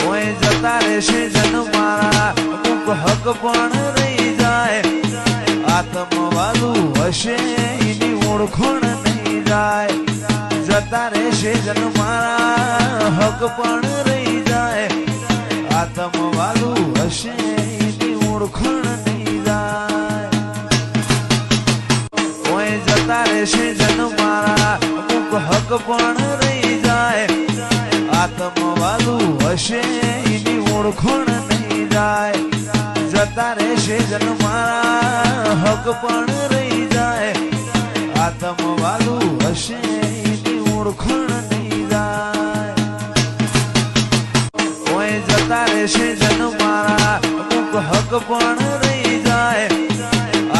કોઈ જતા રહેશે જન મારા અમુક હક પણ રહી જાય આત્મવાલું હશે એની ઓળખણ નહીં જાય જતા રહેશે જન મારા હક પણ રહી જાય આત્મવાલું હશે એની ઓળખણ નહીં જાય કોઈ જતા રહેશે જન મારા અમુક હક પણ રહી જાય આત્મવાલું હશે એની ઓળખણ નહીં જાય જતા રહેશે જન મારા હક પણ રહી જાય આત્મવાલું હશે એની ઓળખણ નહીં જાય કોઈ જતા રહેશે જન મારા અમુક હક પણ રહી જાય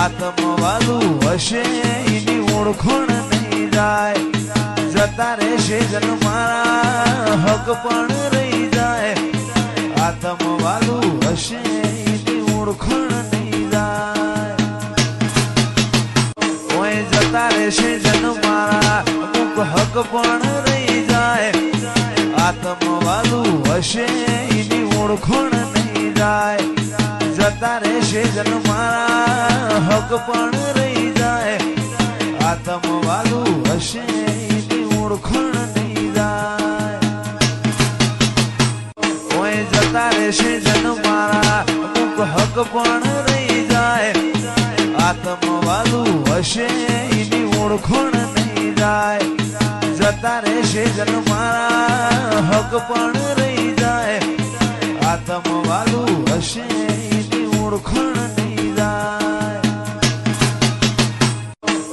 આત્મવાલું હશે એની ઓળખણ નહીં જાય જતા રહેશે જન મારા હક પણ રહી જાય આત્મવાલું હશે એની ઓળખણ નહીં જાય કોઈ જતા રહેશે જન મારા અમુક હક પણ રહી જાય આત્મવાલું હશે એની ઓળખણ નહીં જાય જતા રહેશે જન મારા હક પણ રહી જાય આત્મવાલું હશે એની ઓળખણ નહીં જાય કોઈ જતા રહેશે જન મારા અમુક હક પણ રહી જાય આત્મવાલું હશે એની ઓળખણ નહીં જાય જતા રહેશે જન મારા હક પણ રહી જાય આત્મવાલું હશે એની ઓળખણ નહીં જાય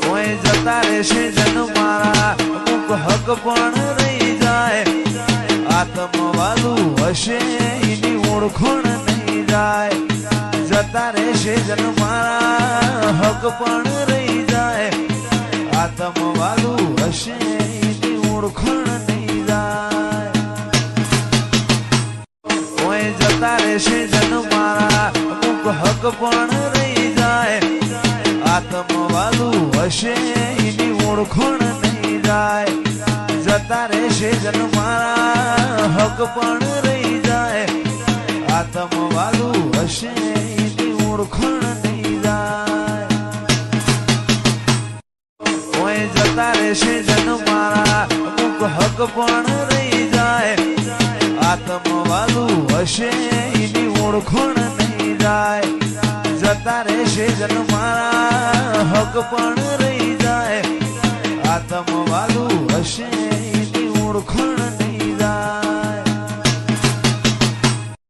કોઈ જતા રહેશે જન મારા અમુક હક પણ રહી જાય આત્મવાલું હશે એની ઓળખણ નહીં જાય જતા રહેશે જન મારા હક પણ રહી જાય આત્મવાલું હશે એની ઓળખણ નહીં જાય કોઈ જતા રહેશે જન મારા અમુક હક પણ રહી જાય આત્મવાલું હશે એની ઓળખણ નહીં જાય જતા રહેશે જન મારા હક પણ રહી જાય આત્મવાલું હશે એની ઓળખણ નહીં જાય કોઈ જતા રહેશે જન મારા અમુક હક પણ રહી જાય આત્મવાલું હશે એની ઓળખણ નહીં જાય જતા રહેશે જન મારા હક પણ રહી જાય આત્મવાલું હશે એની ઓળખણ